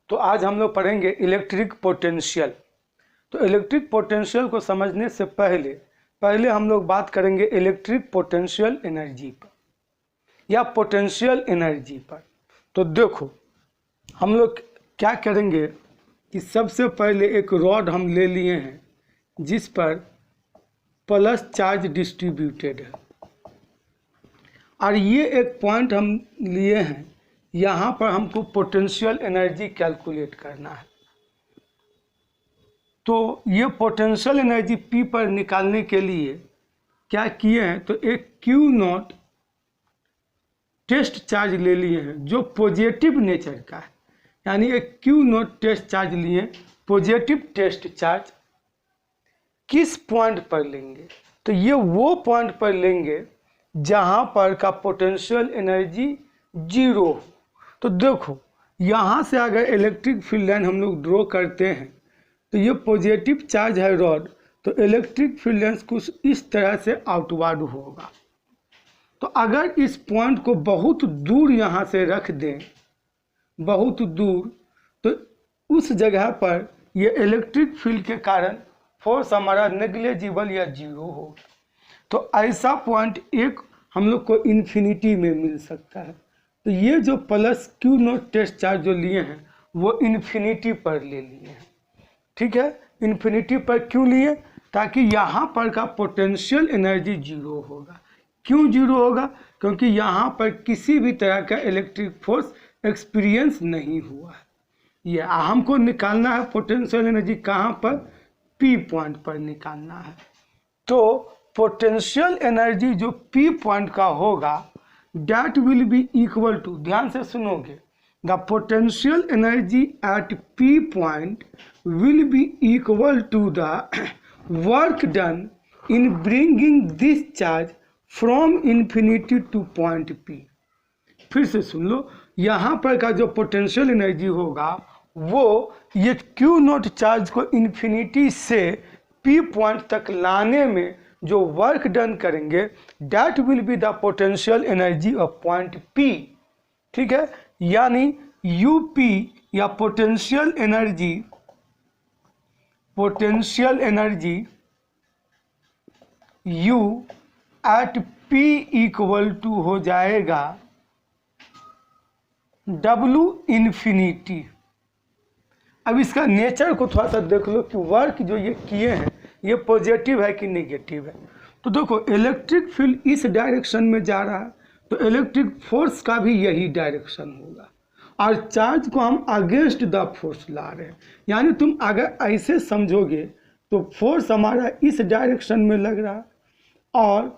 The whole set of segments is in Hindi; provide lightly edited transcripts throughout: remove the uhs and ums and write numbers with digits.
तो आज हम लोग पढ़ेंगे इलेक्ट्रिक पोटेंशियल। तो इलेक्ट्रिक पोटेंशियल को समझने से पहले हम लोग बात करेंगे इलेक्ट्रिक पोटेंशियल एनर्जी पर या पोटेंशियल एनर्जी पर। तो देखो हम लोग क्या करेंगे कि सबसे पहले एक रॉड हम ले लिए हैं जिस पर प्लस चार्ज डिस्ट्रीब्यूटेड है, और ये एक पॉइंट हम लिए हैं, यहाँ पर हमको पोटेंशियल एनर्जी कैलकुलेट करना है। तो ये पोटेंशियल एनर्जी P पर निकालने के लिए क्या किए हैं, तो एक Q0 टेस्ट चार्ज ले लिए हैं जो पॉजिटिव नेचर का है, यानी एक Q0 टेस्ट चार्ज लिए, पॉजिटिव टेस्ट चार्ज। किस पॉइंट पर लेंगे, तो ये वो पॉइंट पर लेंगे जहाँ पर का पोटेंशियल एनर्जी 0 हो। तो देखो यहाँ से अगर इलेक्ट्रिक फील्ड लाइन हम लोग ड्रॉ करते हैं तो ये पॉजिटिव चार्ज है रॉड, तो इलेक्ट्रिक फील्ड लाइन कुछ इस तरह से आउटवर्ड होगा। तो अगर इस पॉइंट को बहुत दूर यहाँ से रख दें, बहुत दूर, तो उस जगह पर ये इलेक्ट्रिक फील्ड के कारण फोर्स हमारा नेग्लिजिबल या 0 होगा। तो ऐसा पॉइंट एक हम लोग को इन्फिनिटी में मिल सकता है। तो ये जो प्लस Q0 टेस्ट चार्ज जो लिए हैं वो इन्फिनिटी पर ले लिए हैं, ठीक है। इन्फिनिटी पर क्यों लिए, ताकि यहाँ पर का पोटेंशियल एनर्जी 0 होगा। क्यों 0 होगा, क्योंकि यहाँ पर किसी भी तरह का इलेक्ट्रिक फोर्स एक्सपीरियंस नहीं हुआ है। ये हमको निकालना है पोटेंशियल एनर्जी कहाँ पर, P पॉइंट पर निकालना है। तो पोटेंशियल एनर्जी जो P पॉइंट का होगा that will be equal to, ध्यान से सुनोगे, the potential energy at P point will be equal to the work done in bringing this charge from infinity to point P। फिर से सुन लो, यहाँ पर का जो पोटेंशियल एनर्जी होगा वो ये Q0 चार्ज को इन्फिनिटी से P पॉइंट तक लाने में जो वर्क डन करेंगे that will be the potential energy of point P, ठीक है। यानी UP या potential energy U at P equal to हो जाएगा W इन्फिनिटी। अब इसका नेचर को थोड़ा सा देख लो कि वर्क जो ये किए हैं ये पॉजिटिव है कि नेगेटिव है। तो देखो इलेक्ट्रिक फील्ड इस डायरेक्शन में जा रहा है, तो इलेक्ट्रिक फोर्स का भी यही डायरेक्शन होगा, और चार्ज को हम अगेंस्ट द फोर्स ला रहे हैं। यानी तुम अगर ऐसे समझोगे तो फोर्स हमारा इस डायरेक्शन में लग रहा है और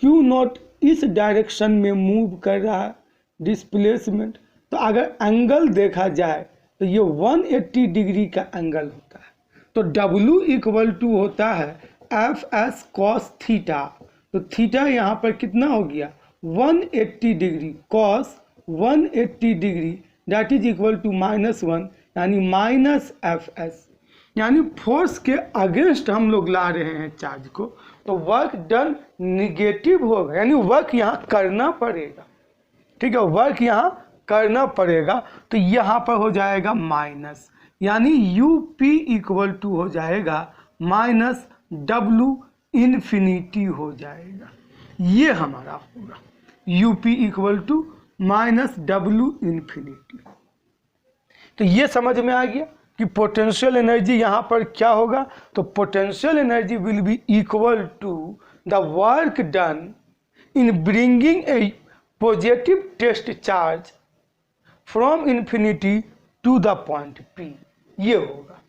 Q0 इस डायरेक्शन में मूव कर रहा है, डिस्प्लेसमेंट। तो अगर एंगल देखा जाए तो ये 180 डिग्री का एंगल होता है। तो W इक्वल टू होता है FS cos थीटा। तो थीटा यहाँ पर कितना हो गया 180 degree, cos 180 degree that is equal to -1, यानी -FS। यानी फोर्स के अगेंस्ट हम लोग ला रहे हैं चार्ज को, तो वर्क डन निगेटिव होगा, यानी वर्क यहाँ करना पड़ेगा, ठीक है, वर्क यहाँ करना पड़ेगा। तो यहाँ पर हो जाएगा माइनस, यानी UP इक्वल टू हो जाएगा -W इन्फिनिटी हो जाएगा। ये हमारा होगा UP equal to -W infinity. तो ये समझ में आ गया कि पोटेंशियल एनर्जी यहाँ पर क्या होगा। तो potential energy will be equal to the work done in bringing a positive test charge from infinity to the point P। ये होगा,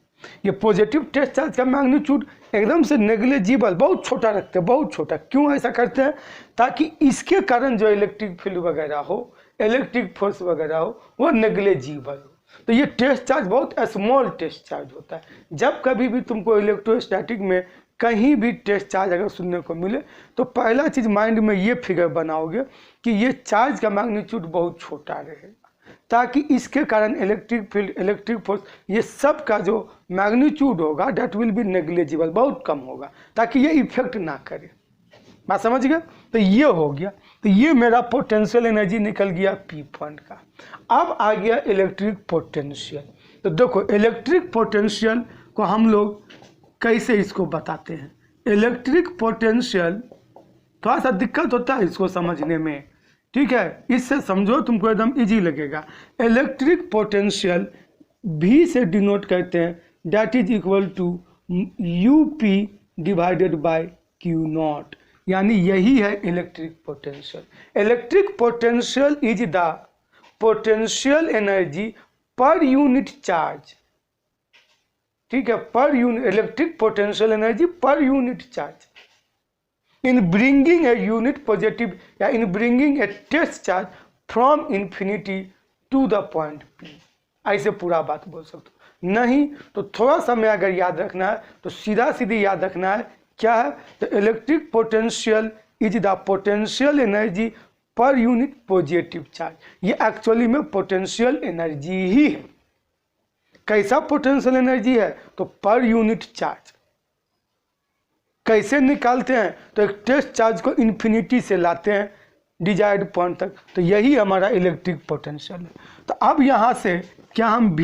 ये पॉजिटिव टेस्ट चार्ज का मैग्नीट्यूड एकदम से नेग्लिजिबल, बहुत छोटा रखते हैं, बहुत छोटा। क्यों ऐसा करते हैं, ताकि इसके कारण जो इलेक्ट्रिक फील्ड वगैरह हो, इलेक्ट्रिक फोर्स वगैरह हो, वो नेग्लिजिबल हो। तो ये टेस्ट चार्ज बहुत स्मॉल टेस्ट चार्ज होता है। जब कभी भी तुमको इलेक्ट्रोस्टैटिक में कहीं भी टेस्ट चार्ज अगर सुनने को मिले तो पहला चीज़ माइंड में ये फिगर बनाओगे कि ये चार्ज का मैग्नीट्यूड बहुत छोटा रहेगा, ताकि इसके कारण इलेक्ट्रिक फील्ड, इलेक्ट्रिक फोर्स, ये सब का जो मैग्नीट्यूड होगा डेट विल बी नेग्लिजिबल, बहुत कम होगा, ताकि ये इफेक्ट ना करे। बात समझ गए। तो ये हो गया, तो ये मेरा पोटेंशियल एनर्जी निकल गया P पॉइंट का। अब आ गया इलेक्ट्रिक पोटेंशियल। तो देखो इलेक्ट्रिक पोटेंशियल को हम लोग कैसे इसको बताते हैं। इलेक्ट्रिक पोटेंशियल थोड़ा सा दिक्कत होता है इसको समझने में, ठीक है, इससे समझो तुमको एकदम इजी लगेगा। इलेक्ट्रिक पोटेंशियल V से डिनोट करते हैं, that is equal to UP divided by Q0, यानी यही है electric potential. Electric potential is the potential energy per unit charge, ठीक है, per unit electric potential energy per unit charge in bringing a unit positive या in bringing a test charge from infinity to the point P। ऐसे पूरा बात बोल सकते हो, नहीं तो थोड़ा सा में अगर याद रखना है तो सीधा सीधी याद रखना है क्या है, तो electric potential is the potential energy per unit positive charge. ये एक्चुअली में पोटेंशियल एनर्जी ही है। कैसा पोटेंशियल एनर्जी है, तो पर यूनिट चार्ज। कैसे निकालते हैं, तो एक टेस्ट चार्ज को इन्फिनिटी से लाते हैं डिजायर्ड पॉइंट तक, तो यही हमारा इलेक्ट्रिक पोटेंशियल है। तो अब यहाँ से क्या हम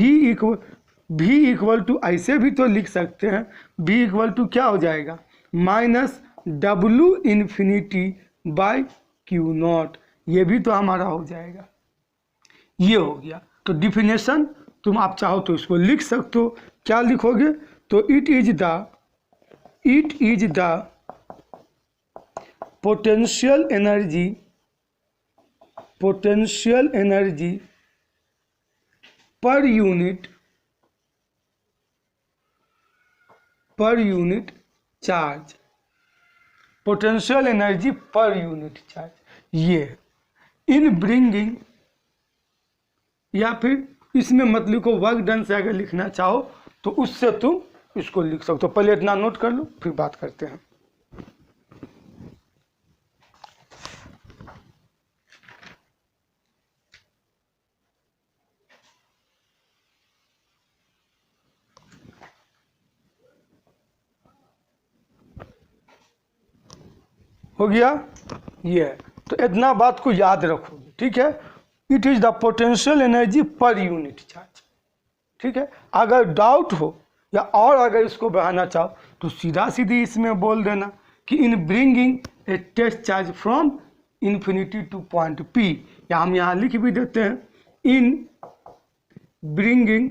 V इक्वल टू ऐसे भी तो लिख सकते हैं, V इक्वल टू क्या हो जाएगा, minus W infinity bye Q0, ये भी तो हमारा हो जाएगा। ये हो गया। तो डिफिनेशन तुम आप चाहो तो इसको लिख सकते हो, क्या लिखोगे, तो it is the potential energy per unit charge, potential energy per unit charge, ये इन ब्रिंगिंग, या फिर इसमें मत लिखो, वर्क डन से अगर लिखना चाहो तो उससे तुम इसको लिख सकते हो। पहले इतना नोट कर लो फिर बात करते हैं। हो गया ये, तो इतना बात को याद रखोगे, ठीक है। It is the potential energy per unit charge, ठीक है। अगर डाउट हो या और अगर इसको बढ़ाना चाहो तो सीधा सीधी इसमें बोल देना कि in bringing a test charge from infinity to point P, या हम यहाँ लिख भी देते हैं, in bringing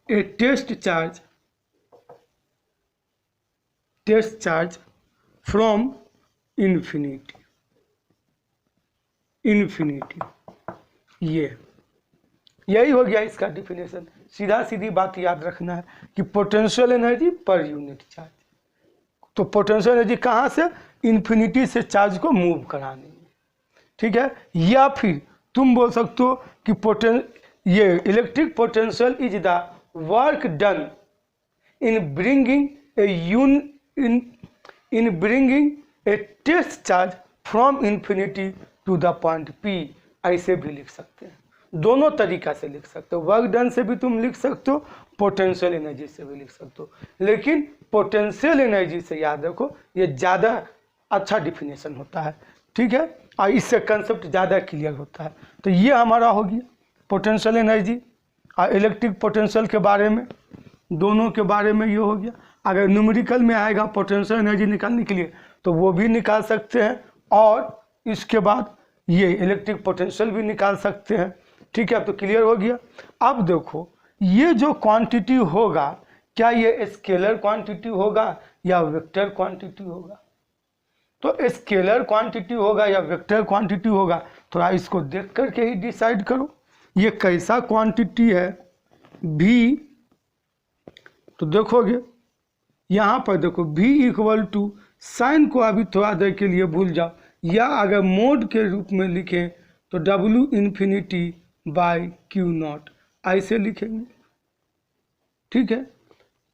a test charge from infinity, यही हो गया इसका डिफिनेशन। सीधा सीधी बात याद रखना है कि potential energy per unit charge, तो पोटेंशियल एनर्जी कहाँ से, इन्फिनिटी से चार्ज को मूव कराने में, ठीक है। या फिर तुम बोल सकते हो कि ये electric potential is the work done in bringing a test charge from infinity to the point P, ऐसे भी लिख सकते हैं। दोनों तरीका से लिख सकते हो, वर्क डन से भी तुम लिख सकते हो, पोटेंशियल एनर्जी से भी लिख सकते हो, लेकिन पोटेंशियल एनर्जी से याद रखो ये ज़्यादा अच्छा डिफिनेशन होता है, ठीक है, और इससे कंसेप्ट ज़्यादा क्लियर होता है। तो ये हमारा हो गया पोटेंशियल एनर्जी और इलेक्ट्रिक पोटेंशियल के बारे में, दोनों के बारे में ये हो गया। अगर न्यूमेरिकल में आएगा पोटेंशियल एनर्जी निकालने के लिए तो वो भी निकाल सकते हैं, और इसके बाद ये इलेक्ट्रिक पोटेंशियल भी निकाल सकते हैं, ठीक है। अब तो क्लियर हो गया। अब देखो ये जो क्वांटिटी होगा, क्या ये स्केलर क्वांटिटी होगा या वेक्टर क्वांटिटी होगा, तो स्केलर क्वांटिटी होगा या वेक्टर क्वांटिटी होगा, थोड़ा इसको देख करके ही डिसाइड करो ये कैसा क्वांटिटी है V। तो देखोगे यहाँ पर देखो V इक्वल टू, साइन को अभी थोड़ा देर के लिए भूल जाओ, या अगर मोड के रूप में लिखें तो W इन्फिनिटी बाय Q0 ऐसे लिखेंगे, ठीक है।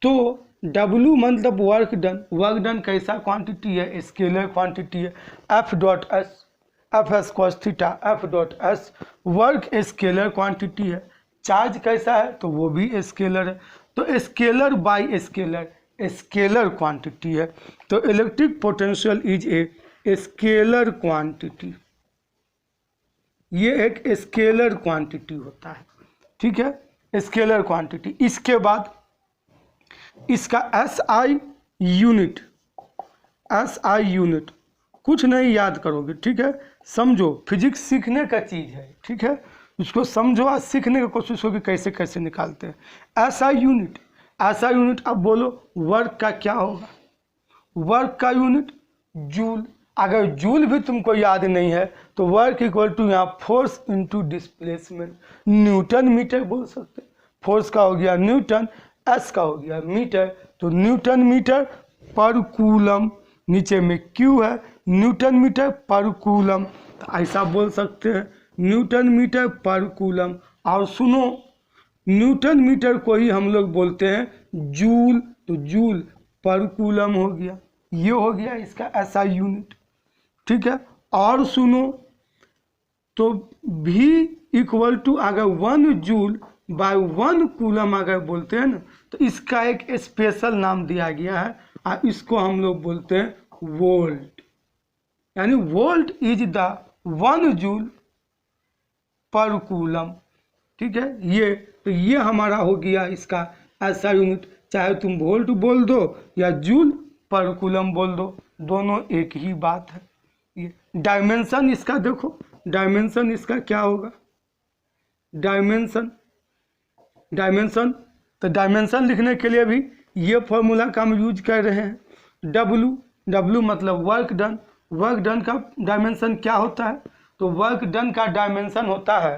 तो W मतलब वर्क डन कैसा क्वांटिटी है, स्केलर क्वांटिटी है, F S cos theta F dot S work scalar quantity है। चार्ज कैसा है, तो वो भी स्केलर है, तो स्केलर बाय स्केलर क्वांटिटी है। तो electric potential is a scalar quantity, ये एक स्केलर क्वांटिटी होता है, ठीक है। Scalar quantity. इसके बाद इसका SI यूनिट, SI यूनिट कुछ नहीं याद करोगे, ठीक है, समझो, फिजिक्स सीखने का चीज़ है, ठीक है, उसको समझो और सीखने की कोशिश होगी कैसे कैसे निकालते हैं। SI यूनिट, SI यूनिट, अब बोलो वर्क का क्या होगा, वर्क का यूनिट जूल। अगर जूल भी तुमको याद नहीं है तो वर्क इक्वल टू यहाँ force into displacement, newton metre बोल सकते हैं। फोर्स का हो गया न्यूटन, एस का हो गया मीटर, तो न्यूटन मीटर पर कूलम, नीचे में क्यू है, न्यूटन मीटर पर कूलम, तो ऐसा बोल सकते हैं न्यूटन मीटर पर कूलम। और सुनो, न्यूटन मीटर को ही हम लोग बोलते हैं जूल, तो जूल पर कूलम हो गया, ये हो गया इसका SI यूनिट, ठीक है। और सुनो, तो V इक्वल टू अगर 1 जूल बाय 1 कूलम अगर बोलते हैं ना, तो इसका एक स्पेशल नाम दिया गया है और इसको हम लोग बोलते हैं वोल्ट, यानी वोल्ट इज द 1 जूल पर कूलम, ठीक है। ये तो ये हमारा हो गया इसका SI यूनिट, चाहे तुम वोल्ट बोल दो या जूल पर कूलम बोल दो, दोनों एक ही बात है। ये डायमेंशन इसका देखो, डायमेंशन इसका क्या होगा, डायमेंशन, डायमेंशन, तो डायमेंशन लिखने के लिए भी ये फॉर्मूला का हम यूज कर रहे हैं। W मतलब वर्क डन, वर्क डन का डायमेंशन क्या होता है, तो वर्क डन का डायमेंशन होता है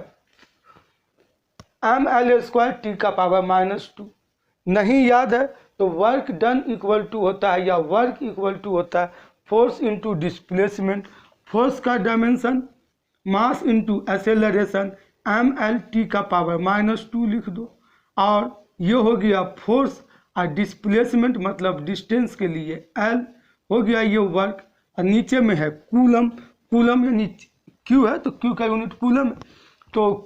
mL² T का पावर -2। नहीं याद है तो वर्क डन इक्वल टू होता है या वर्क इक्वल टू होता है फोर्स इनटू डिस्प्लेसमेंट, फोर्स का dimension mass into acceleration, mL का पावर -2 लिख दो। और ये हो गया फोर्स और डिस्प्लेसमेंट मतलब डिस्टेंस के लिए L हो गया ये वर्क, और नीचे में है कूलम, कूलम यानी Q है तो Q का यूनिट कूलम है। तो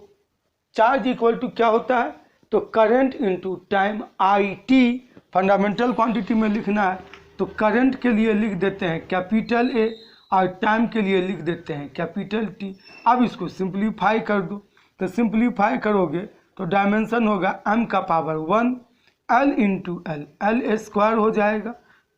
चार्ज इक्वल टू क्या होता है, तो current into time, IT fundamental quantity में लिखना है तो करंट के लिए लिख देते हैं कैपिटल A और टाइम के लिए लिख देते हैं कैपिटल T। अब इसको सिंप्लीफाई कर दो, तो सिंप्लीफाई करोगे तो डायमेंशन होगा m का power 1 L into L, L² हो जाएगा,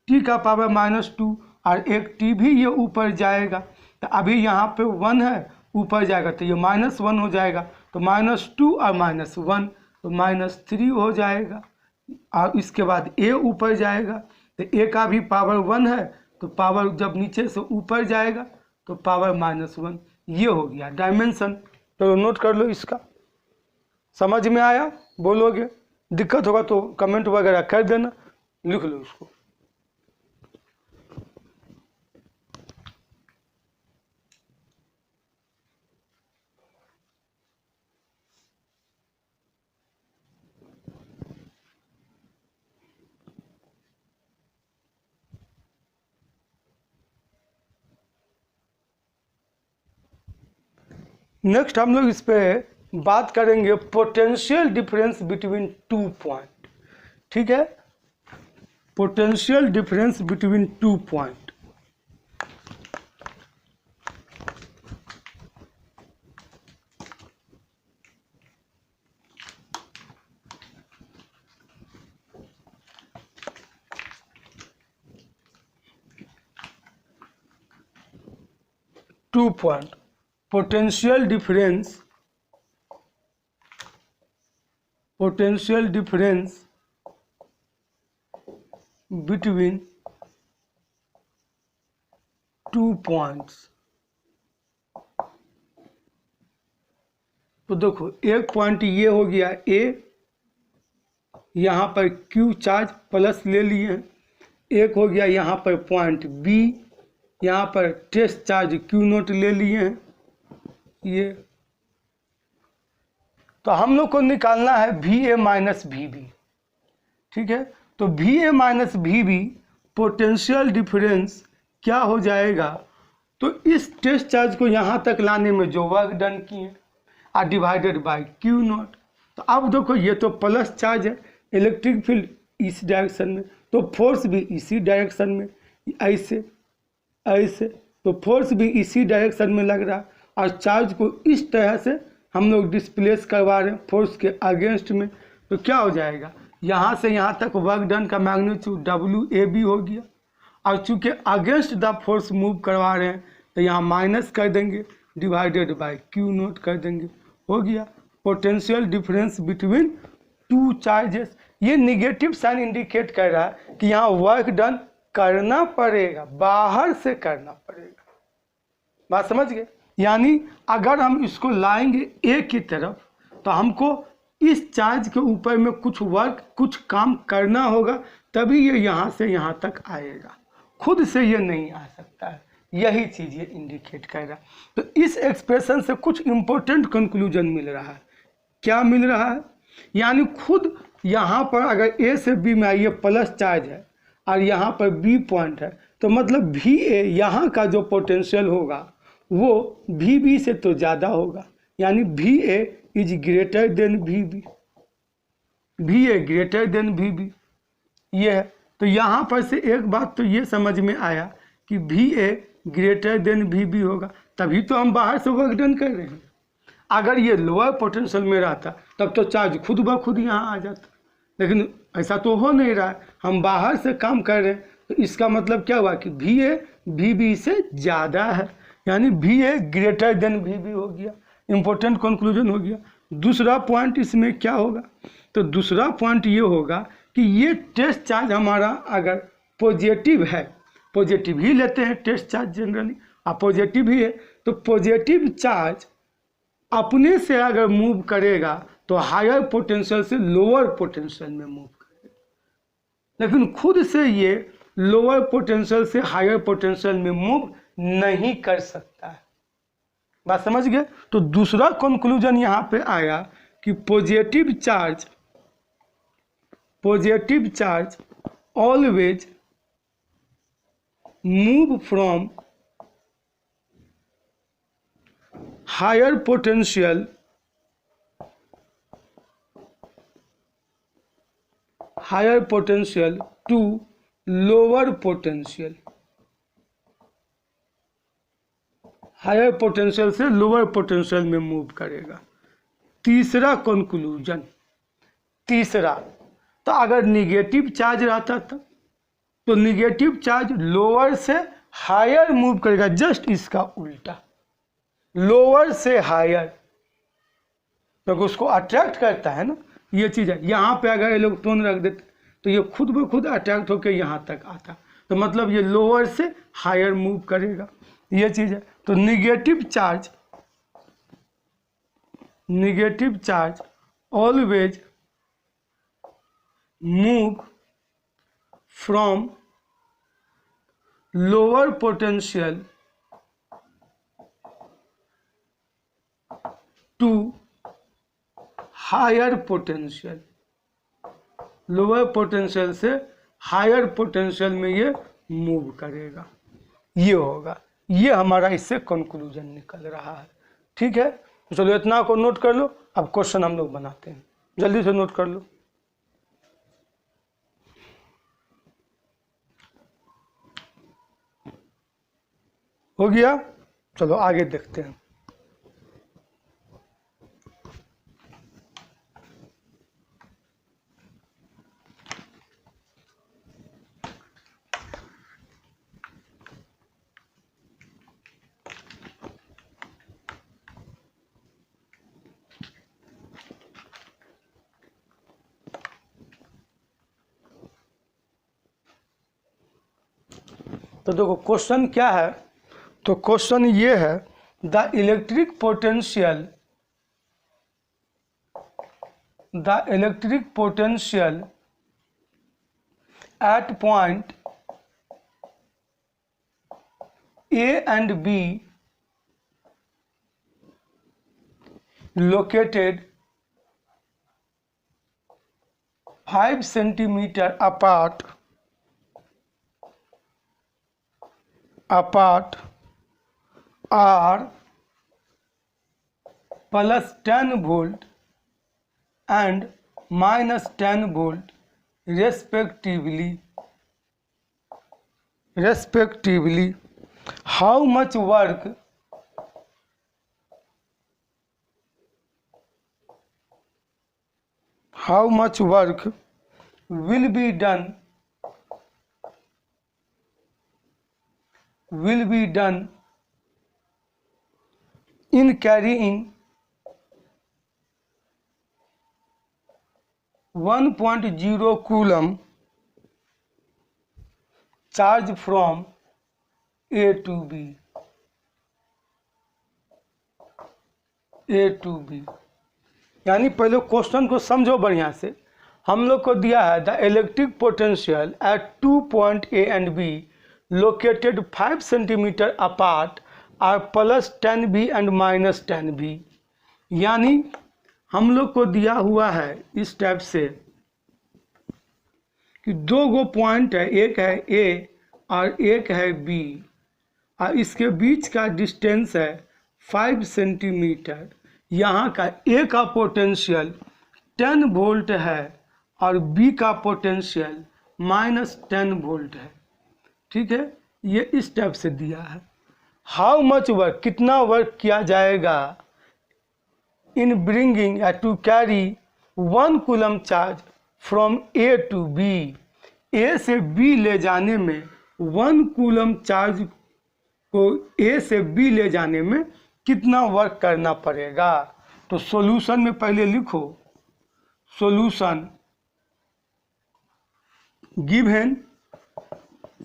T का पावर -2 और एक T भी ये ऊपर जाएगा, तो अभी यहाँ पे 1 है, ऊपर जाएगा तो ये -1 हो जाएगा, तो -2 और -1 तो -3 हो जाएगा। और इसके बाद A ऊपर जाएगा तो A का भी पावर 1 है, तो पावर जब नीचे से ऊपर जाएगा तो पावर -1, ये हो गया डायमेंशन। तो नोट कर लो, इसका समझ में आया, बोलोगे, दिक्कत होगा तो कमेंट वगैरह कर देना, लिख लो इसको। नेक्स्ट हम लोग इस पे बात करेंगे पोटेंशियल डिफरेंस बिटवीन 2 पॉइंट, ठीक है, potential difference between 2 point. Potential difference between 2 points. तो देखो एक पॉइंट ये हो गया A, यहाँ पर Q चार्ज प्लस ले लिए हैं, एक हो गया यहाँ पर पॉइंट B, यहाँ पर टेस्ट चार्ज Q0 ले लिए हैं ये। तो हम लोग को निकालना है VA माइनस VB, ठीक है। तो VA minus VB potential difference क्या हो जाएगा, तो इस टेस्ट चार्ज को यहाँ तक लाने में जो वर्क डन किए और डिवाइडेड बाय Q0। तो अब देखो ये तो प्लस चार्ज है, इलेक्ट्रिक फील्ड इस डायरेक्शन में, तो फोर्स भी इसी डायरेक्शन में, ऐसे ऐसे, तो फोर्स भी इसी डायरेक्शन में लग रहा है और चार्ज को इस तरह से हम लोग डिस्प्लेस करवा रहे हैं फोर्स के अगेंस्ट में, तो क्या हो जाएगा, यहाँ से यहाँ तक वर्क डन का मैग्नीट्यूड WAB हो गया। और चूंकि अगेंस्ट द फोर्स मूव करवा रहे हैं तो यहाँ माइनस कर देंगे, डिवाइडेड बाय Q0 कर देंगे, हो गया। Potential difference between two charges, ये निगेटिव साइन इंडिकेट कर रहा है कि यहाँ वर्क डन करना पड़ेगा, बाहर से करना पड़ेगा। बात समझ गए? यानी अगर हम इसको लाएंगे ए की तरफ तो हमको इस चार्ज के ऊपर में कुछ वर्क, कुछ काम करना होगा, तभी ये यहाँ से यहाँ तक आएगा, खुद से ये नहीं आ सकता है। यही चीज़ ये इंडिकेट कर रहा है। तो इस एक्सप्रेशन से कुछ इंपॉर्टेंट कंक्लूजन मिल रहा है। क्या मिल रहा है? यानी खुद यहाँ पर अगर ए से बी में ये प्लस चार्ज है और यहाँ पर बी पॉइंट है, तो मतलब VA यहाँ का जो पोटेंशियल होगा वो VB से तो ज़्यादा होगा, यानी VA is greater than VB, VA greater than VB, ये है। तो यहाँ पर से एक बात तो ये समझ में आया कि VA ग्रेटर देन VB होगा, तभी तो हम बाहर से वर्क डन कर रहे हैं। अगर ये लोअर पोटेंशियल में रहता तब तो चार्ज खुद ब खुद यहाँ आ जाता, लेकिन ऐसा तो हो नहीं रहा है, हम बाहर से काम कर रहे हैं। तो इसका मतलब क्या हुआ कि VA VB से ज़्यादा है, यानी VA ग्रेटर देन VB हो गया। इंपॉर्टेंट कंक्लूजन हो गया। दूसरा पॉइंट इसमें क्या होगा, तो दूसरा पॉइंट ये होगा कि ये टेस्ट चार्ज हमारा अगर पॉजिटिव है, पॉजिटिव ही लेते हैं टेस्ट चार्ज जनरली, और पॉजिटिव ही है, तो पॉजिटिव चार्ज अपने से अगर मूव करेगा तो हायर पोटेंशियल से लोअर पोटेंशियल में मूव करेगा, लेकिन खुद से ये लोअर पोटेंशियल से हायर पोटेंशियल में मूव नहीं कर सकता है। बात समझ गए? तो दूसरा कंक्लूजन यहाँ पे आया कि positive charge always move from higher potential to lower potential, higher potential से लोअर पोटेंशियल में मूव करेगा। तीसरा कंक्लूजन, तीसरा, तो अगर निगेटिव चार्ज रहता था तो निगेटिव चार्ज लोअर से हायर मूव करेगा, जस्ट इसका उल्टा, लोअर से हायर, क्योंकि तो उसको अट्रैक्ट करता है ना, ये चीज़ है। यहाँ पे अगर इलेक्ट्रॉन रख देते तो ये खुद ब खुद अट्रैक्ट होकर यहाँ तक आता, तो मतलब ये लोअर से हायर मूव करेगा, ये चीज़ है। तो negative charge always move from lower potential to higher potential, lower potential से हायर पोटेंशियल में ये मूव करेगा, ये होगा। ये हमारा इससे कंक्लूजन निकल रहा है। ठीक है, तो चलो इतना को नोट कर लो। अब क्वेश्चन हम लोग बनाते हैं, जल्दी से नोट कर लो। हो गया? चलो आगे देखते हैं। तो देखो क्वेश्चन क्या है, तो क्वेश्चन ये है, the electric potential eight point A and B located 5 centimeter apart are plus 10 volt and minus 10 volt respectively. How much work how much work will be done in carrying 1.0 coulomb charge from A to B. यानी पहले क्वेश्चन को समझो बढ़िया से। हम लोग को दिया है the electric potential at 2 point A and B located 5 centimetre apart are +10B and -10B। यानी हम लोग को दिया हुआ है इस टाइप से कि दो गो पॉइंट है, एक है A और एक है B और इसके बीच का डिस्टेंस है 5 सेंटीमीटर। यहाँ का A का पोटेंशियल 10 वोल्ट है और B का पोटेंशियल -10 वोल्ट है। ठीक है, ये इस टाइप से दिया है। हाउ मच वर्क, कितना वर्क किया जाएगा in bringing to carry 1 coulomb charge from A to B, A से B ले जाने में 1 कूलम चार्ज को A से B ले जाने में कितना वर्क करना पड़ेगा। तो सॉल्यूशन में पहले लिखो सॉल्यूशन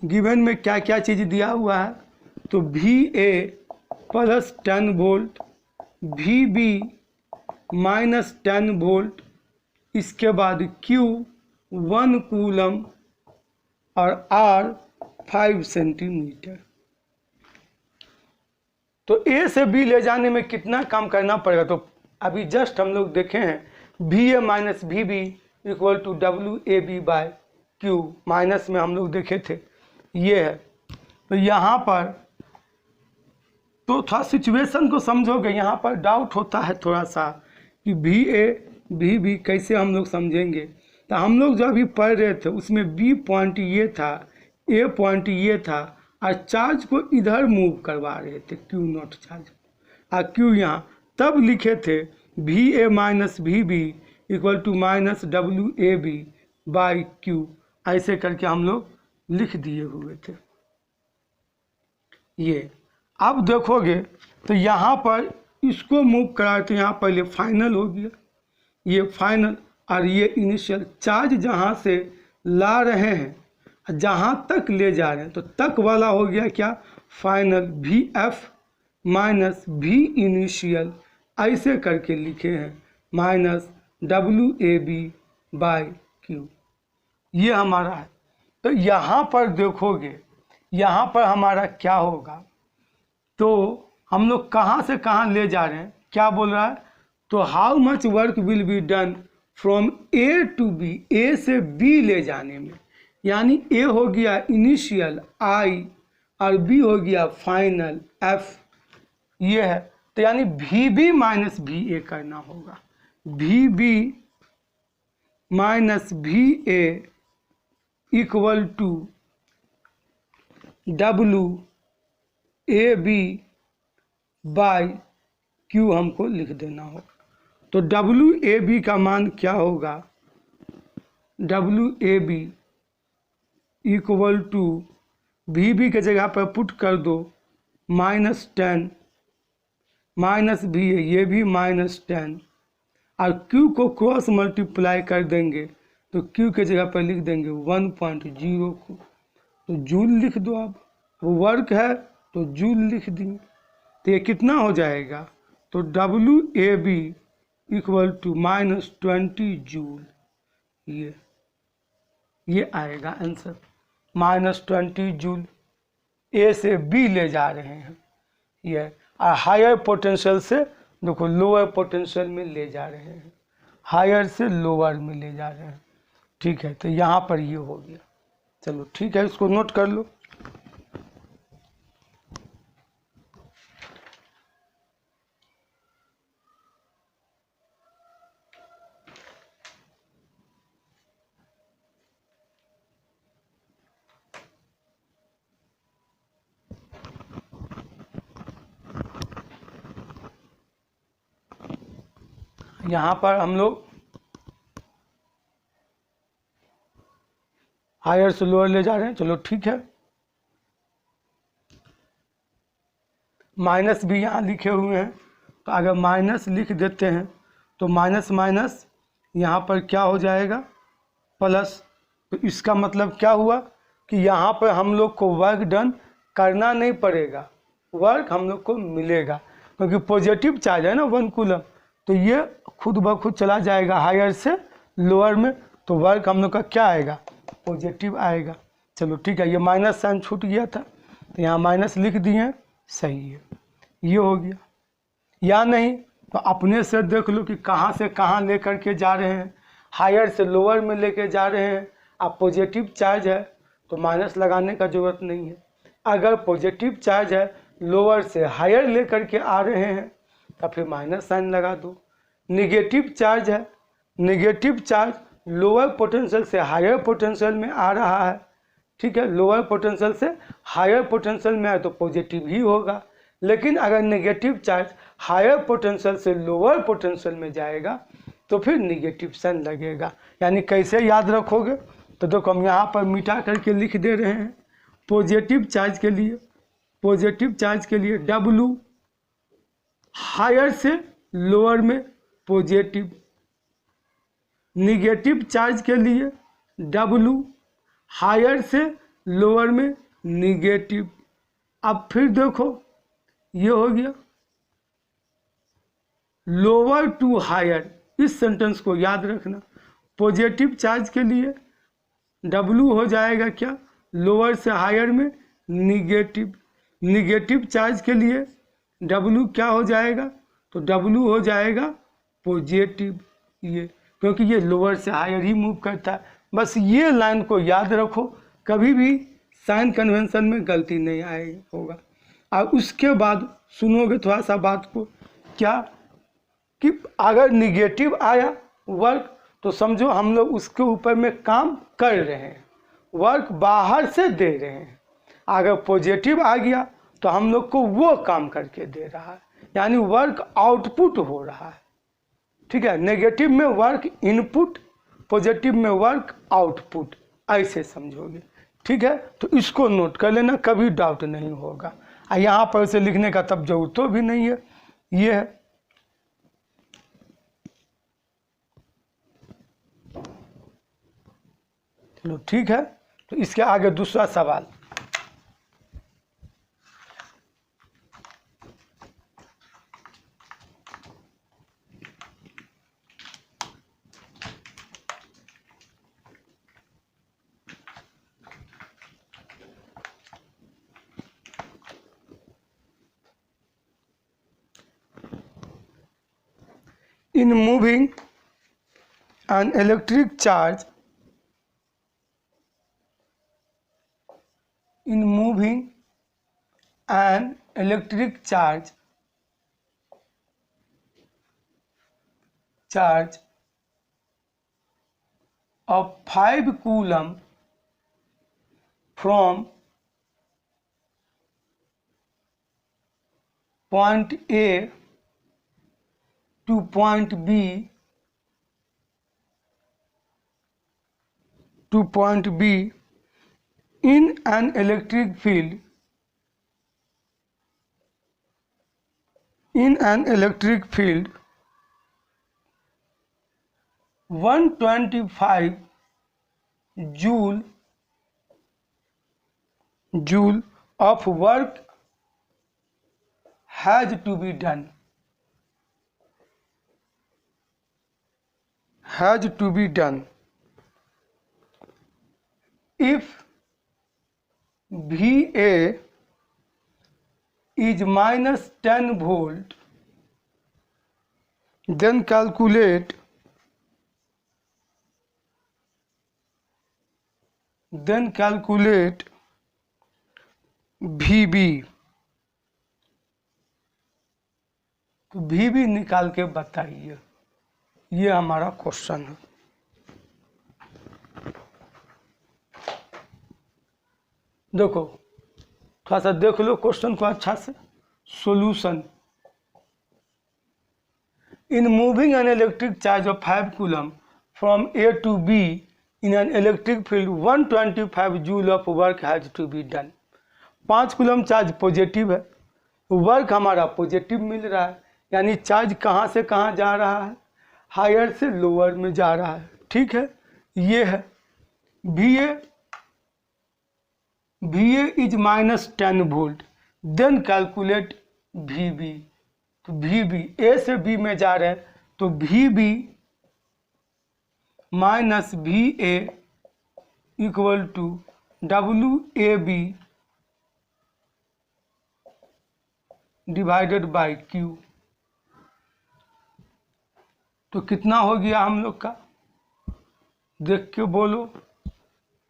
गिवन में क्या क्या चीज़ दिया हुआ है। तो VA +10 वोल्ट, VB -10 वोल्ट, इसके बाद Q 1 कूलम और R 5 सेंटीमीटर। तो A से B ले जाने में कितना काम करना पड़ेगा। तो अभी जस्ट हम लोग देखे हैं VA - VB = WAB/Q, माइनस में हम लोग देखे थे ये है। तो यहाँ पर तो थोड़ा सिचुएशन को समझोगे, यहाँ पर डाउट होता है थोड़ा सा कि VA VB कैसे हम लोग समझेंगे। तो हम लोग जो अभी पढ़ रहे थे उसमें B पॉइंट ये था, A पॉइंट ये था और चार्ज को इधर मूव करवा रहे थे Q0 चार्ज और Q यहाँ तब लिखे थे VA - VB = -WAB/Q, ऐसे करके हम लोग लिख दिए हुए थे ये। अब देखोगे तो यहाँ पर इसको मूव करा तो यहाँ पहले फाइनल हो गया, ये फाइनल और ये इनिशियल। चार्ज जहाँ से ला रहे हैं जहाँ तक ले जा रहे हैं तो तक वाला हो गया क्या फाइनल, VF - V इनिशियल, ऐसे करके लिखे हैं -WAB/Q, ये हमारा है। तो यहाँ पर देखोगे यहाँ पर हमारा क्या होगा। तो हम लोग कहाँ से कहाँ ले जा रहे हैं, क्या बोल रहा है। तो how much work will be done from A to B, A से B ले जाने में, यानी A हो गया इनिशियल I और B हो गया फाइनल F, ये है। तो यानी VB - VA करना होगा, VB - VA = WAB/Q हमको लिख देना होगा। तो WAB का मान क्या होगा, WAB = VB के जगह पर पुट कर दो -10 -VA, ये भी -10 और Q को क्रॉस मल्टीप्लाई कर देंगे तो Q के जगह पर लिख देंगे 1.0 को, तो जूल लिख दो। अब वर्क है तो जूल लिख दिए, तो ये कितना हो जाएगा। तो WAB = -20 जूल, ये आएगा आंसर, -20 जूल। A से B ले जा रहे हैं ये, और हायर पोटेंशियल से देखो लोअर पोटेंशियल में ले जा रहे हैं, हायर से लोअर में ले जा रहे हैं। ठीक है, तो यहाँ पर ये हो गया। चलो ठीक है, इसको नोट कर लो। यहाँ पर हम लोग हायर से लोअर ले जा रहे हैं, चलो ठीक है। माइनस भी यहाँ लिखे हुए हैं, तो अगर माइनस लिख देते हैं तो माइनस माइनस यहाँ पर क्या हो जाएगा, प्लस। तो इसका मतलब क्या हुआ कि यहाँ पर हम लोग को वर्क डन करना नहीं पड़ेगा, वर्क हम लोग को मिलेगा, क्योंकि पॉजिटिव चार्ज है ना 1 कूलम, तो ये खुद ब खुद चला जाएगा हायर से लोअर में, तो वर्क हम लोग का क्या आएगा, पॉजिटिव आएगा। चलो ठीक है, ये माइनस साइन छूट गया था तो यहाँ माइनस लिख दिए, सही है, ये हो गया। या नहीं तो अपने से देख लो कि कहाँ से कहाँ लेकर के जा रहे हैं, हायर से लोअर में लेके जा रहे हैं। अब पॉजिटिव चार्ज है तो माइनस लगाने का ज़रूरत नहीं है, अगर पॉजिटिव चार्ज है लोअर से हायर लेकर के आ रहे हैं तो फिर माइनस साइन लगा दो। निगेटिव चार्ज है, निगेटिव चार्ज लोअर पोटेंशियल से हायर पोटेंशियल में आ रहा है, ठीक है, लोअर पोटेंशियल से हायर पोटेंशियल में आए तो पॉजिटिव ही होगा। लेकिन अगर नेगेटिव चार्ज हायर पोटेंशियल से लोअर पोटेंशियल में जाएगा तो फिर निगेटिव साइन लगेगा। यानी कैसे याद रखोगे, तो देखो हम यहाँ पर मिटा करके लिख दे रहे हैं। पॉजिटिव चार्ज के लिए, पॉजिटिव चार्ज के लिए W हायर से लोअर में पॉजिटिव, निगेटिव चार्ज के लिए W हायर से लोअर में निगेटिव। अब फिर देखो ये हो गया लोअर टू हायर, इस सेंटेंस को याद रखना। पॉजिटिव चार्ज के लिए W हो जाएगा क्या, लोअर से हायर में निगेटिव। निगेटिव चार्ज के लिए W क्या हो जाएगा, तो W हो जाएगा पॉजिटिव, ये क्योंकि ये लोअर से हायर ही मूव करता है। बस ये लाइन को याद रखो, कभी भी साइन कन्वेंशन में गलती नहीं आएगा होगा। और उसके बाद सुनोगे थोड़ा सा बात को, क्या कि अगर निगेटिव आया वर्क तो समझो हम लोग उसके ऊपर में काम कर रहे हैं, वर्क बाहर से दे रहे हैं। अगर पॉजिटिव आ गया तो हम लोग को वो काम करके दे रहा है, यानी वर्क आउटपुट हो रहा है, ठीक है। नेगेटिव में वर्क इनपुट, पॉजिटिव में वर्क आउटपुट, ऐसे समझोगे, ठीक है। तो इसको नोट कर लेना, कभी डाउट नहीं होगा। यहाँ पर से लिखने का तब जरूरत तो भी नहीं है, ये है। चलो ठीक है, तो इसके आगे दूसरा सवाल। In moving an electric charge, in moving an electric charge of 5 coulomb from point A to point B in an electric field, 125 joule of work has to be done. If VA is minus 10 volt, then calculate VB। तो VB निकाल के बताइए, ये हमारा क्वेश्चन है। देखो थोड़ा सा देख लो क्वेश्चन को अच्छा से। Solution, in moving an electric charge of 5 coulomb from A to B in an electric field 125 joule of work has to be done. 5 coulomb charge positive है, वर्क हमारा पॉजिटिव मिल रहा है, यानी चार्ज कहाँ से कहाँ जा रहा है, हायर से लोअर में जा रहा है। ठीक है, ये है V A is -10 volt. Then calculate V B. तो वी बी ए से बी में जा रहे हैं, तो V B minus V A equal to W A B divided by Q. तो कितना हो गया हम लोग का, देख के बोलो।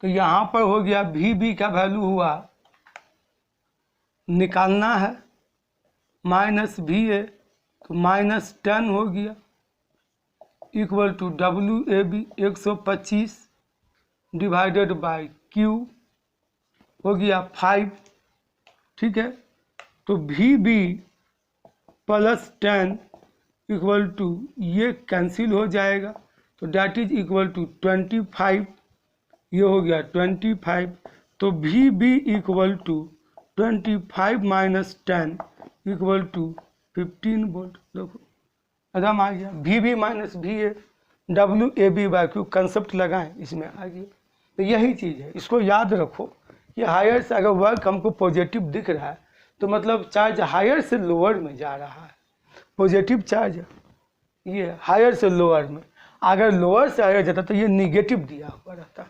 तो यहाँ पर हो गया वी बी का वैल्यू हुआ, निकालना है, माइनस वी ए, तो -10 हो गया equal to W A B 125 divided by Q हो गया 5। ठीक है, तो V B plus 10 equal to, ये कैंसिल हो जाएगा, तो डैट इज इक्वल टू 25, ये हो गया 25। तो V B equal to 25 minus 10 equal to 15 volt. देखो एकदम आ गया, V B minus V A W A B by Q, concept लगाएं इसमें आ गया। तो यही चीज़ है, इसको याद रखो कि हायर से अगर वर्क हमको पॉजिटिव दिख रहा है तो मतलब चार्ज हायर से लोअर में जा रहा है, पॉजिटिव चार्ज है ये हायर से लोअर में। अगर लोअर से हायर जाता तो ये निगेटिव दिया हुआ रहता।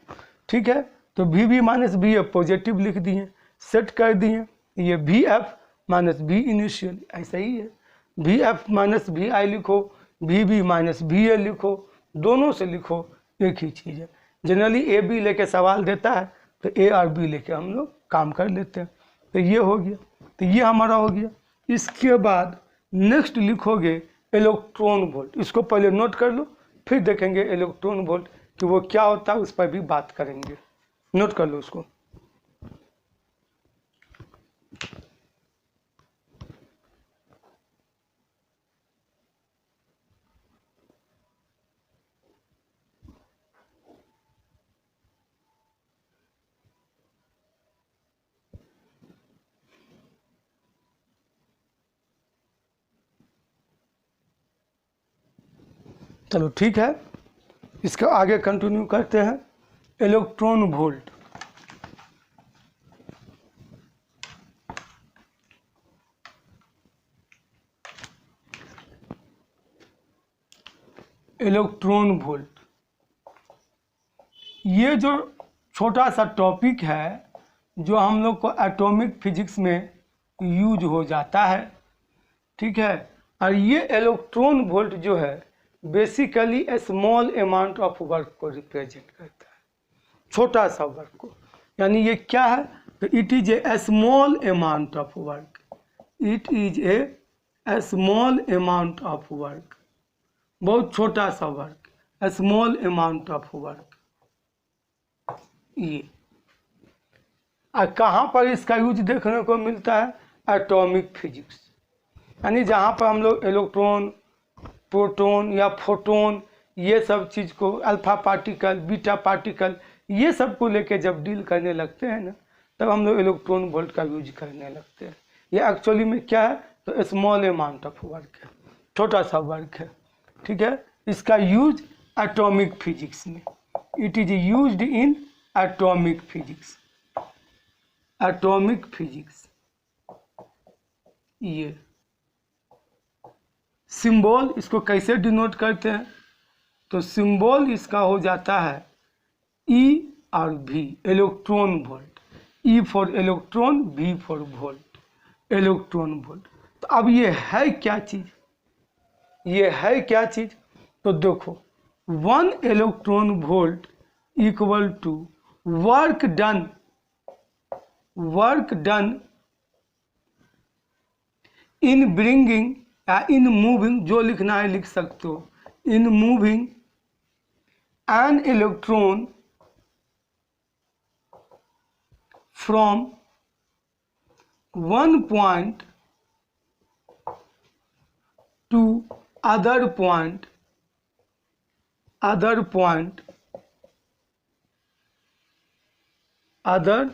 ठीक है, तो V B minus V A positive लिख दिए, सेट कर दिए, ये V F minus V initial ऐसा ही है, V F minus V I लिखो, V B minus V A लिखो, दोनों से लिखो, एक ही चीज़ है। जनरली ए बी लेके सवाल देता है तो ए और बी लेके हम लोग काम कर लेते हैं। तो ये हो गया, तो ये हमारा हो गया। इसके बाद नेक्स्ट लिखोगे इलेक्ट्रॉन वोल्ट। इसको पहले नोट कर लो, फिर देखेंगे इलेक्ट्रॉन वोल्ट कि वो क्या होता है, उस पर भी बात करेंगे। नोट कर लो उसको। चलो ठीक है, इसका आगे कंटिन्यू करते हैं। इलेक्ट्रॉन वोल्ट, इलेक्ट्रॉन वोल्ट, ये जो छोटा सा टॉपिक है जो हम लोग को एटॉमिक फिजिक्स में यूज हो जाता है। ठीक है, और ये इलेक्ट्रॉन वोल्ट जो है basically A small amount of work को रिप्रेजेंट करता है, छोटा सा वर्क को। यानी ये क्या है, तो it is a small amount of work, it is a small amount of work, बहुत छोटा सा work, A small amount of work. ये कहाँ पर इसका यूज देखने को मिलता है, एटॉमिक फिजिक्स, यानी जहाँ पर हम लोग इलेक्ट्रॉन, प्रोटॉन या फोटोन, ये सब चीज़ को, अल्फा पार्टिकल, बीटा पार्टिकल, ये सब को लेके जब डील करने लगते हैं ना, तब हम लोग इलेक्ट्रॉन वोल्ट का यूज करने लगते हैं। ये एक्चुअली में क्या है, तो स्मॉल अमाउंट ऑफ वर्क है, छोटा सा वर्क है। ठीक है, इसका यूज एटॉमिक फिजिक्स में, it is used in atomic physics, atomic physics. ये सिंबल इसको कैसे डिनोट करते हैं, तो सिंबल इसका हो जाता है ई और भी, electron volt, E for electron, भी फॉर वोल्ट, इलेक्ट्रॉन वोल्ट। तो अब ये है क्या चीज़, ये है क्या चीज़, तो देखो 1 electron volt equal to work done, work done in bringing या इन मूविंग, जो लिखना है लिख सकते हो, in moving an electron from one point to other point other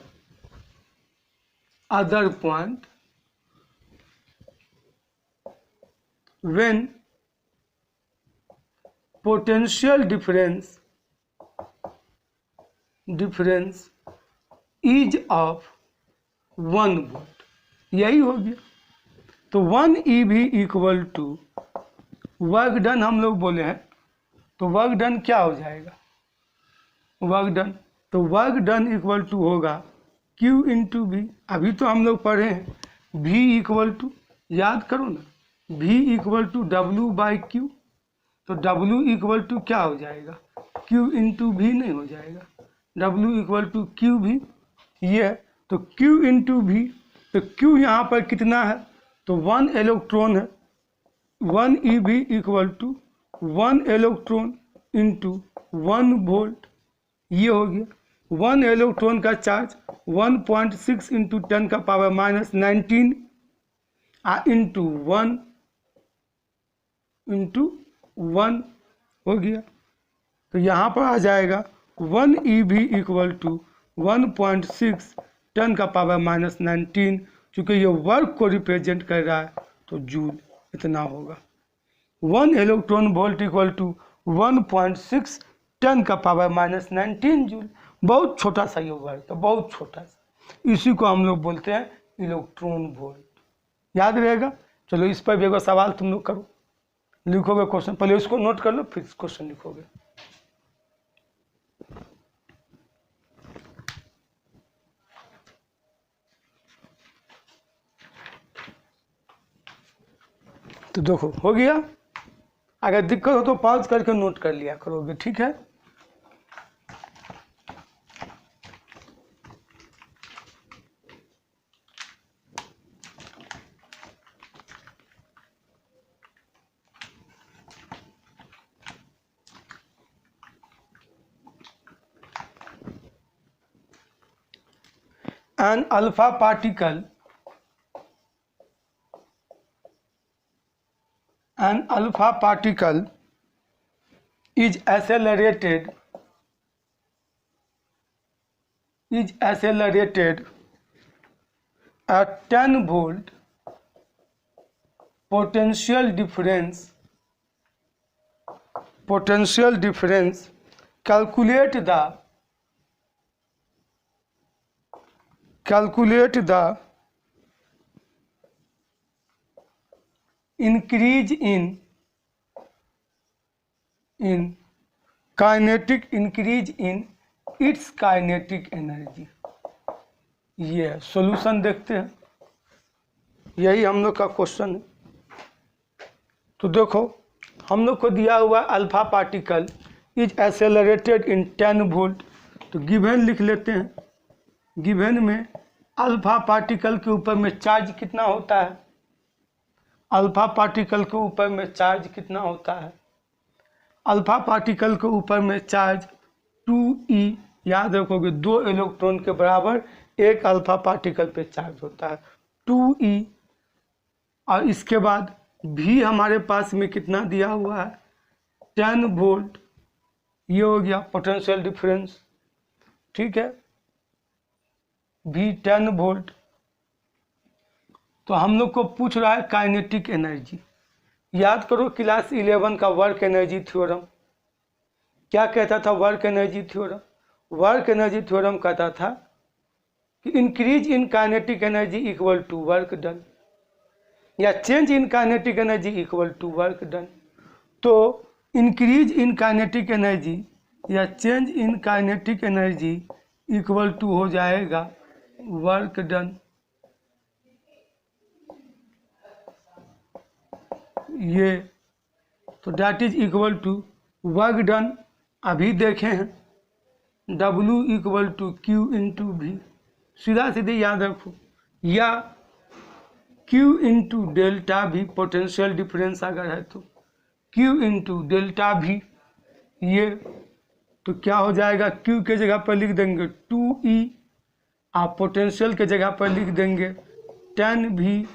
point when potential difference is of 1 volt। यही हो गया। तो 1 EV equal to work done हम लोग बोले हैं, तो वर्क डन क्या हो जाएगा, वर्क डन, तो वर्क डन इक्वल टू होगा Q इंटू V। अभी तो हम लोग पढ़े हैं V इक्वल टू, याद करो ना, V equal to W by Q। तो W इक्वल टू क्या हो जाएगा, Q इंटू V नहीं हो जाएगा, W इक्वल टू क्यू भी, ये है। तो Q इंटू V, तो Q यहाँ पर कितना है, तो 1 इलेक्ट्रॉन है, 1 EV equal to 1 electron into 1 volt, ये हो गया। 1 इलेक्ट्रॉन का चार्ज 1.6 इंटू 10 का पावर माइनस 19 इंटू 1 हो गया। तो यहाँ पर आ जाएगा 1 EV इक्वल टू 1.6 10 का पावर माइनस 19, चूँकि ये वर्क को रिप्रेजेंट कर रहा है तो जूल इतना होगा। 1 इलेक्ट्रॉन वोल्ट इक्वल टू 1.6 10 का पावर माइनस 19 जूल। बहुत छोटा सा ये वर्क है, बहुत छोटा सा, इसी को हम लोग बोलते हैं इलेक्ट्रॉन वोल्ट। याद रहेगा। चलो इस पर भी एक सवाल तुम लोग करो, लिखोगे क्वेश्चन, पहले इसको नोट कर लो फिर क्वेश्चन लिखोगे। तो देखो हो गया, अगर दिक्कत हो तो पॉज करके नोट कर लिया करोगे, ठीक है। An alpha particle is accelerated at 10 volt potential difference calculate the increase in its kinetic energy। ये सॉल्यूशन देखते हैं, यही हम लोग का क्वेश्चन है। तो देखो हम लोग को दिया हुआ alpha particle is accelerated in 10 volt, तो गिवन लिख लेते हैं। गिवन में अल्फा पार्टिकल के ऊपर में चार्ज कितना होता है, अल्फा पार्टिकल के ऊपर में चार्ज कितना होता है, अल्फा पार्टिकल के ऊपर में चार्ज 2e, याद रखोगे 2 इलेक्ट्रॉन के बराबर एक अल्फा पार्टिकल पे चार्ज होता है 2e। और इसके बाद भी हमारे पास में कितना दिया हुआ है 10 वोल्ट, ये हो गया पोटेंशियल डिफरेंस, ठीक है, भी 10 वोल्ट। तो हम लोग को पूछ रहा है काइनेटिक एनर्जी। याद करो क्लास 11 का वर्क एनर्जी थ्योरम क्या कहता था, वर्क एनर्जी थ्योरम कहता था कि increase in kinetic energy equal to work done, या change in kinetic energy equal to work done. तो इंक्रीज इन काइनेटिक एनर्जी या change in kinetic energy equal to हो जाएगा वर्क डन, ये तो that is equal to work done. अभी देखे हैं W equal to Q into V, सीधा सीधे याद रखो, या Q into delta V, potential difference अगर है तो Q इंटू डेल्टा भी, ये तो क्या हो जाएगा, Q के जगह पर लिख देंगे 2E, आप पोटेंशियल के जगह पर लिख देंगे 10V,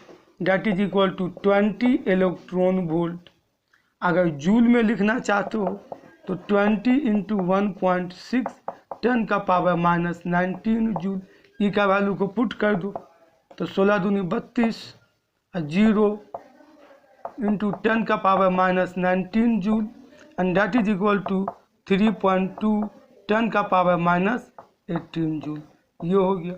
that is equal to 20 electron volt. अगर जूल में लिखना चाहते हो तो 20 इंटू 1.6 10 का पावर माइनस 19 जूल। ई का वैल्यू को पुट कर दो तो 16 दूनी 32 और 0 इंटू 10 का power minus 19 joule and that is equal to 3.2 10 का पावर माइनस 18 जूल। ये हो गया।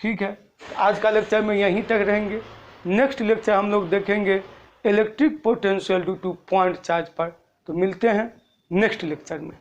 ठीक है, आज का लेक्चर में यहीं तक रहेंगे। नेक्स्ट लेक्चर हम लोग देखेंगे electric potential due two point charge पर। तो मिलते हैं नेक्स्ट लेक्चर में।